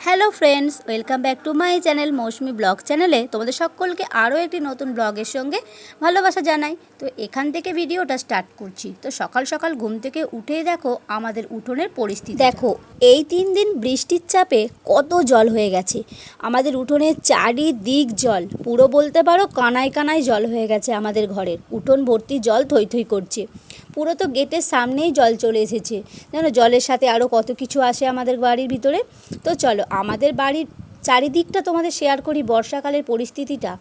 Hello friends, welcome back to my channel Mousumi blog চ্যানেলে তোমাদের সকলকে আরও একটি নতুন ব্লগের সঙ্গে ভালোবাসা জানাই। তো এখান থেকে ভিডিওটা স্টার্ট করছি। তো সকাল সকাল ঘুম থেকে উঠেই দেখো আমাদের উঠোনের পরিস্থিতি দেখো। এই 3 দিন বৃষ্টির চাপে কত জল হয়ে গেছে আমাদের উঠোনের চারিদিক জল, পুরো বলতে পারো কানায় কানায় জল হয়ে গেছে। আমাদের ঘরের উঠোন ভর্তি জল থই থই করছে, পুরো তো গেটের সামনেই জল চলে এসেছে। জানো জলের সাথে আরও কত কিছু আসে আমাদের বাড়ির ভিতরে। তো চলো আমাদের বাড়ির চারিদিকটা তোমাদের শেয়ার করি বর্ষাকালের পরিস্থিতিটা।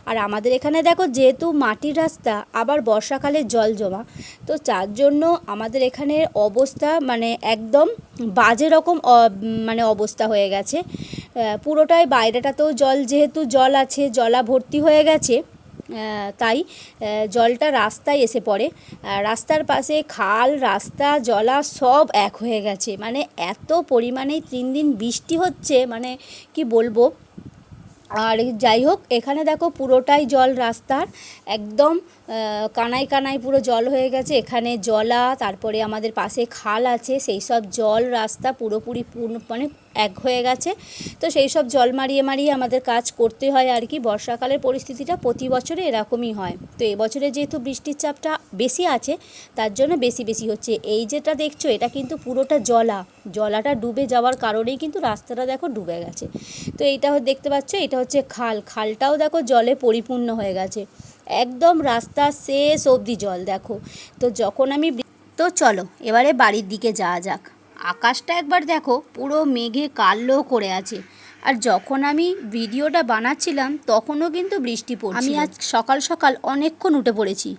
আর আমাদের এখানে দেখো যেহেতু মাটির রাস্তা, আবার বর্ষাকালে জল জমা, তো যার জন্য আমাদের এখানের অবস্থা মানে একদম বাজে রকম মানে অবস্থা হয়ে গেছে। পুরোটাই বাইরেটাতেও জল, যেহেতু জল আছে জলা ভর্তি হয়ে গেছে, তাই জলটা রাস্তায় এসে পড়ে। রাস্তার পাশে খাল, রাস্তা, জলা সব এক হয়ে গেছে। মানে এত পরিমাণে 3 দিন বৃষ্টি হচ্ছে, মানে কি বলবো। আর যাই হোক, এখানে দেখো পুরোটাই জল, রাস্তার একদম কানায় কানায় পুরো জল হয়ে গেছে। এখানে জলা, তারপরে আমাদের পাশে খাল আছে, সেই সব জল রাস্তা পুরোপুরি মানে এক হয়ে গেছে। তো সেই সব জল মারিয়ে মারিয়ে আমাদের কাজ করতে হয় আর কি। বর্ষাকালের পরিস্থিতিটা প্রতি বছরে এরকমই হয়। তো এবছরে যেহেতু বৃষ্টির চাপটা বেশি আছে, তার জন্য বেশি বেশি হচ্ছে। এই যেটা দেখছো এটা কিন্তু পুরোটা জলাটা ডুবে যাওয়ার কারণেই কিন্তু রাস্তাটা দেখো ডুবে গেছে। তো এইটা দেখতে পাচ্ছ, এটা হচ্ছে খালটাও দেখো জলে পরিপূর্ণ হয়ে গেছে, একদম রাস্তা শেষ অবধি জল দেখো। তো যখন আমি তো চলো এবারে বাড়ির দিকে যাওয়া যাক। আকাশটা একবার দেখো পুরো মেঘে কালো করে আছে। আর যখন আমি ভিডিওটা বানাচ্ছিলাম তখনও কিন্তু বৃষ্টি পড়ছিল। আমি আজ সকাল সকাল অনেকক্ষণ উঠে পড়েছি,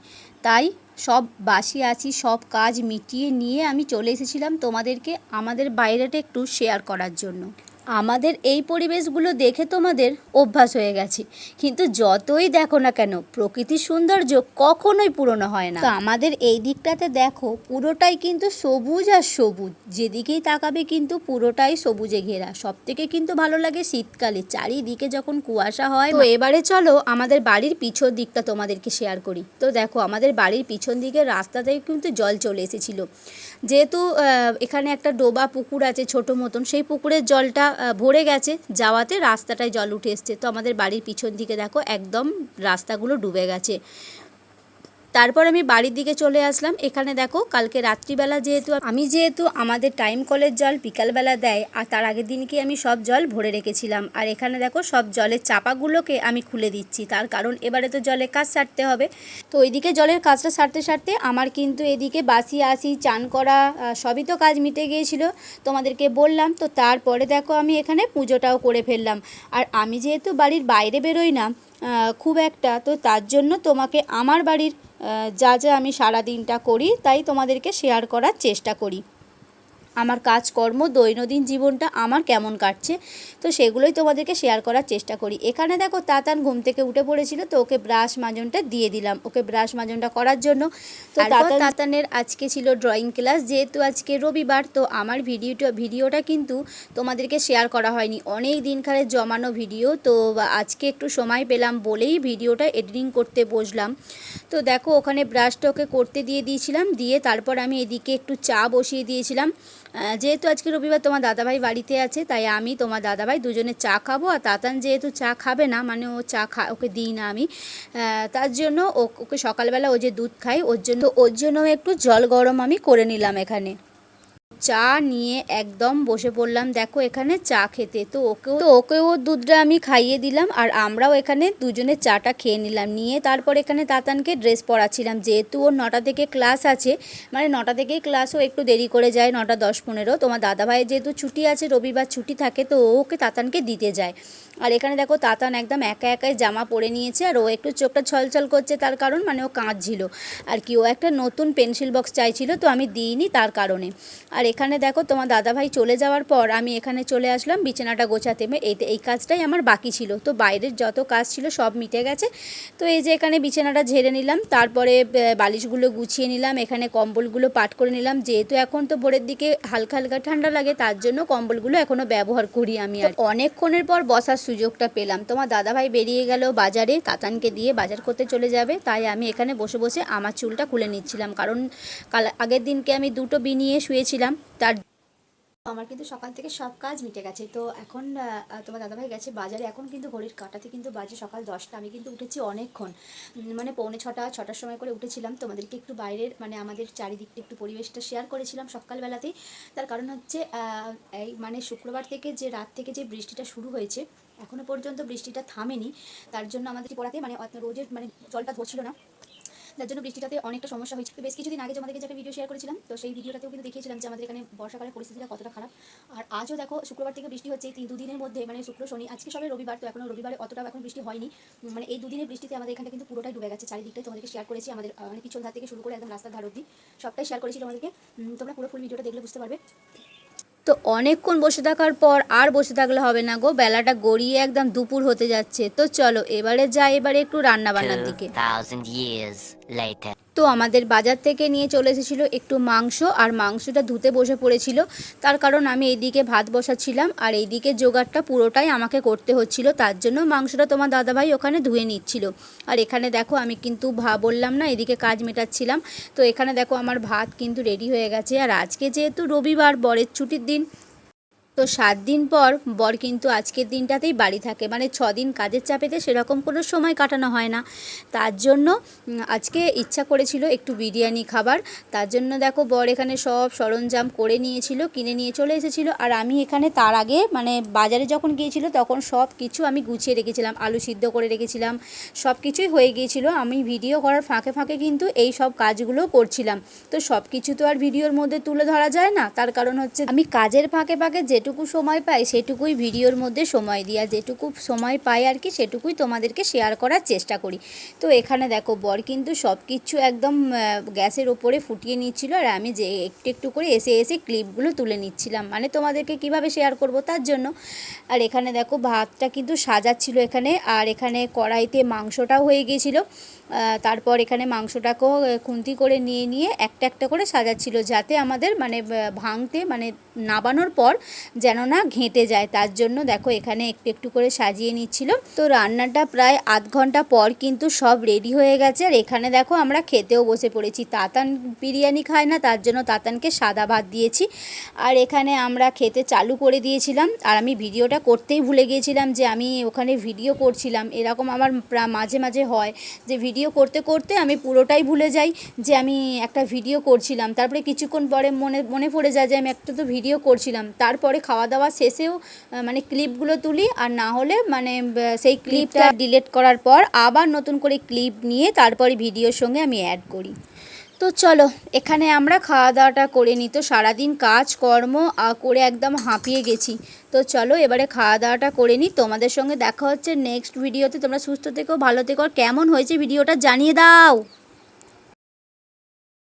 তাই সব বাসি আছি, সব কাজ মিটিয়ে নিয়ে আমি চলে এসেছিলাম তোমাদেরকে আমাদের বাইরেটা একটু শেয়ার করার জন্য। আমাদের এই পরিবেশগুলো দেখে তোমাদের অভ্যাস হয়ে গেছে, কিন্তু যতই দেখো না কেন প্রকৃতির সৌন্দর্য কখনোই পুরনো হয় না। তো আমাদের এই দিকটাতে দেখো পুরোটাই কিন্তু সবুজ আর সবুজ, যেদিকেই তাকাবে কিন্তু পুরোটাই সবুজে ঘেরা। সব থেকে কিন্তু ভালো লাগে শীতকালে, চারিদিকে যখন কুয়াশা হয়। তো এবারে চলো আমাদের বাড়ির পিছন দিকটা তোমাদেরকে শেয়ার করি। তো দেখো আমাদের বাড়ির পিছন দিকের রাস্তাতেই কিন্তু জল চলে এসেছিলো। যেহেতু এখানে একটা ডোবা পুকুর আছে ছোট মতন, সেই পুকুরের জলটা ভরে গেছে, যাওয়াতে রাস্তাটায় জল উঠে এসছে। তো আমাদের বাড়ির পিছন দিকে দেখো একদম রাস্তাগুলো ডুবে গেছে। তারপর আমি বাড়ির দিকে চলে আসলাম। এখানে দেখো কালকে রাত্রিবেলা যেহেতু আমাদের টাইম কলের জল বিকালবেলা দেয়, আর তার আগের দিনকে আমি সব জল ভরে রেখেছিলাম। আর এখানে দেখো সব জলের চাপাগুলোকে আমি খুলে দিচ্ছি, তার কারণ এবারে তো জলের কাজ সারতে হবে। তো ওইদিকে জলের কাজটা সারতে সারতে আমার কিন্তু এদিকে বাসি আসি চান করা সবই তো কাজ মিটে গিয়েছিল, তোমাদেরকে বললাম। তো তারপরে দেখো আমি এখানে পুজোটাও করে ফেললাম। আর আমি যেহেতু বাড়ির বাইরে বেরোই না খুব একটা, তো তার জন্য তোমাকে আমার বাড়ির যা যা আমি সারা দিনটা করি তাই তোমাদেরকে শেয়ার করার চেষ্টা করি। আমার কাজকর্ম, দৈনন্দিন জীবনটা আমার কেমন কাটছে, তো সেগুলোই তোমাদেরকে শেয়ার করার চেষ্টা করি। এখানে দেখো তাতান ঘুম থেকে উঠে পড়েছিল, তো ওকে ব্রাশ মাজনটা দিয়ে দিলাম, ওকে ব্রাশ মাজনটা করার জন্য। তো তাতানের আজকে ছিল ড্রয়িং ক্লাস, যেহেতু আজকে রবিবার, তো আমার ভিডিওটা কিন্তু তোমাদেরকে শেয়ার করা হয়নি, অনেক দিনকারের জমানো ভিডিও। তো আজকে একটু সময় পেলাম বলেই ভিডিওটা এডিটিং করতে বসলাম। তো দেখো ওখানে ব্রাশটা ওকে করতে দিয়ে দিয়েছিলাম, দিয়ে তারপর আমি এদিকে একটু চা বসিয়ে দিয়েছিলাম। যেহেতু আজকে রবিবার তোমার দাদাভাই বাড়িতে আছে, তাই আমি তোমার দাদাভাই দুজনে চা খাবো। আর তাতান যেহেতু চা খাবে না, মানে ও চা ওকে দিই না আমি, তার জন্য ওকে সকালবেলা ও যে দুধ খাই ওর জন্য একটু জল গরম আমি করে নিলাম এখানে। চা নিয়ে একদম বসে পড়লাম দেখো এখানে চা খেতে। তো ওকেও দুধটা আমি খাইয়ে দিলাম, আর আমরাও এখানে দুজনে চাটা খেয়ে নিলাম। নিয়ে তারপর এখানে তাতানকে ড্রেস পরাচ্ছিলাম, যেহেতু ওর 9টা থেকে ক্লাস আছে, মানে 9টা থেকেই ক্লাসও একটু দেরি করে যায়, 9টা 10-15। তোমার দাদাভাইয়ের যেহেতু ছুটি আছে, রবিবার ছুটি থাকে, তো ওকে তাতানকে দিতে যায়। আর এখানে দেখো তাতান একদম একা একাই জামা পরে নিয়েছে, আর ও একটু চোখটা ছলছল করছে, তার কারণ মানে ও কাঁদছিল আর কি। ও একটা নতুন পেন্সিল বক্স চাইছিল, তো আমি দিইনি তার কারণে। আর এখানে দেখো তোমার দাদাভাই চলে যাওয়ার পর আমি এখানে চলে আসলাম বিছানাটা গোছাতে। এই কাজটাই আমার বাকি ছিল, তো বাইরের যত কাজ ছিল সব মিটে গেছে। তো এই যে এখানে বিছানাটা ঝেড়ে নিলাম, তারপরে বালিশগুলো গুছিয়ে নিলাম, এখানে কম্বলগুলো পাট করে নিলাম। যেহেতু এখন তো ভোরের দিকে হালকা হালকা ঠান্ডা লাগে, তার জন্য কম্বলগুলো এখনও ব্যবহার করি আমি। আর অনেকক্ষণের পর বসার সুযোগটা পেলাম। তোমার দাদাভাই বেরিয়ে গেল বাজারে, তাতানকে দিয়ে বাজার করতে চলে যাবে, তাই আমি এখানে বসে বসে আমার চুলটা খুলে নিচ্ছিলাম, কারণ আগের দিনকে আমি 2টো বিনিয়ে শুয়েছিলাম, তার আমার কিন্তু সকাল থেকে সব কাজ মিটে গেছে। তো এখন তোমার দাদাভাই গেছে বাজারে। এখন কিন্তু ঘড়ির কাঁটাতে কিন্তু বাজে সকাল 10টা। আমি কিন্তু উঠেছি অনেকক্ষণ, মানে পৌনে 6টার সময় করে উঠেছিলাম। তোমাদেরকে একটু বাইরের মানে আমাদের চারিদিকটা একটু পরিবেশটা শেয়ার করেছিলাম সকালবেলাতেই। তার কারণ হচ্ছে এই মানে শুক্রবার থেকে যে রাত থেকে যে বৃষ্টিটা শুরু হয়েছে, এখনও পর্যন্ত বৃষ্টিটা থামেনি। তার জন্য আমাদের পড়াতে মানে রোজের মানে জলটা ধরছিল না, যার জন্য বৃষ্টিটাতে অনেকটা সমস্যা হয়েছে। তো বেশ কিছুদিন আগে তোমাদেরকে যে একটা ভিডিও শেয়ার করেছিলাম, তো সেই ভিডিওটাতেও কিন্তু দেখিয়েছিলাম যে আমাদের এখানে বর্ষাকালের পরিস্থিতিটা কতটা খারাপ। আর আজও দেখো শুক্রবার থেকে বৃষ্টি হচ্ছে, এই দুদিনের মধ্যে মানে শুক্র শনি, আজকে সবে রবিবার, তো এখনো রবিবারে অতটা এখন বৃষ্টি হয়নি। মানে এই দুদিনের বৃষ্টিতে আমাদের এখানটা কিন্তু পুরোটাই ডুবে গেছে। চারিদিকটাই তোমাদেরকে শেয়ার করেছি, আমাদের মানে পিছন ধার থেকে শুরু করে একদম রাস্তার ধার অবধি সবটাই শেয়ার করেছি তোমাদেরকে। তোমরা পুরো ফুল ভিডিওটা দেখলে বুঝতে পারবে। তো অনেকক্ষণ বসে থাকার পর আর বসে থাকলে হবে না গো, বেলাটা গড়িয়ে একদম দুপুর হতে যাচ্ছে। তো চলো এবারে যাই, এবারে একটু রান্না বান্নার দিকে। 2000 years later. তো আমাদের বাজার থেকে নিয়ে চলে এসেছিলো একটু মাংস, আর মাংসটা ধুতে বসে পড়েছিল। তার কারণ আমি এইদিকে ভাত বসাচ্ছিলাম আর এইদিকে জোগাড়টা পুরোটাই আমাকে করতে হচ্ছিল। তার জন্য মাংসটা তোমার দাদাভাই ওখানে ধুয়ে নিচ্ছিল। আর এখানে দেখো আমি কিন্তু বললাম না এদিকে কাজ মেটাচ্ছিলাম। তো এখানে দেখো আমার ভাত কিন্তু রেডি হয়ে গেছে। আর আজকে যেহেতু রবিবার, বরের ছুটির দিন, তো 7 দিন পর বর কিন্তু আজকের দিনটাতেই বাড়ি থাকে, মানে 6 দিন কাজের চাপেতে সেরকম কোনো সময় কাটানো হয় না। তার জন্য আজকে ইচ্ছা করেছিল একটু বিরিয়ানি খাবার। তার জন্য দেখো বর এখানে সব সরঞ্জাম করে নিয়েছিল, কিনে নিয়ে চলে এসেছিল। আর আমি এখানে তার আগে মানে বাজারে যখন গিয়েছিল তখন সব কিছু আমি গুছিয়ে রেখেছিলাম, আলু সিদ্ধ করে রেখেছিলাম, সব কিছুই হয়ে গিয়েছিল। আমি ভিডিও করার ফাঁকে ফাঁকে কিন্তু এই সব কাজগুলো করছিলাম। তো সব কিছু তো আর ভিডিওর মধ্যে তুলে ধরা যায় না, তার কারণ হচ্ছে আমি কাজের ফাঁকে ফাঁকে যেটুকু সময় পাই সেটুকুই ভিডিওর মধ্যে সময় দিই, আর যেটুকু সময় পাই আর কি সেটুকুই তোমাদেরকে শেয়ার করার চেষ্টা করি। তো এখানে দেখো বর কিন্তু সব কিছু একদম গ্যাসের ওপরে ফুটিয়ে নিচ্ছিল, আর আমি যে একটু একটু করে এসে এসে ক্লিপগুলো তুলে নিচ্ছিলাম, মানে তোমাদেরকে কিভাবে শেয়ার করব তার জন্য। আর এখানে দেখো ভাতটা কিন্তু সাজাচ্ছিল এখানে, আর এখানে কড়াইতে মাংসটাও হয়ে গিয়েছিলো। তারপর এখানে মাংসটাকেও খুন্তি করে নিয়ে নিয়ে একটা একটা করে সাজাচ্ছিল, যাতে আমাদের মানে ভাঙতে মানে নাবানোর পর যেন না ঘেঁটে যায়। তার জন্য দেখো এখানে একটু একটু করে সাজিয়ে নিচ্ছিল। তো রান্নাটা প্রায় আধ ঘন্টা পর কিন্তু সব রেডি হয়ে গেছে। আর এখানে দেখো আমরা খেতেও বসে পড়েছি। তাতান বিরিয়ানি খায় না, তার জন্য তাতানকে সাদা ভাত দিয়েছি। আর এখানে আমরা খেতে চালু করে দিয়েছিলাম। আর আমি ভিডিওটা করতেই ভুলে গিয়েছিলাম যে আমি ওখানে ভিডিও করছিলাম। এরকম আমার মাঝে মাঝে হয় যে ভিডিও করতে করতে আমি পুরোটাই ভুলে যাই যে আমি একটা ভিডিও করছিলাম। তারপরে কিছুক্ষণ পরে মনে পড়ে যায় যে আমি একটা তো ভিডিও করছিলাম। তারপরে খাওয়া দাওয়া শেষেও মানে ক্লিপগুলো তুলি, আর না হলে মানে সেই ক্লিপটা ডিলিট করার পর আবার নতুন করে ক্লিপ নিয়ে তারপরে ভিডিওর সঙ্গে আমি অ্যাড করি। তো চলো এখানে আমরা খাওয়া দাওয়াটা করে নিই। তো সারাদিন কাজকর্ম করে একদম হাঁপিয়ে গেছি। তো চলো এবারে খাওয়া দাওয়াটা করে নিই। তোমাদের সঙ্গে দেখা হচ্ছে নেক্সট ভিডিওতে। তোমরা সুস্থ থেকো, ভালো থেকো, কেমন হয়েছে ভিডিওটা জানিয়ে দাও।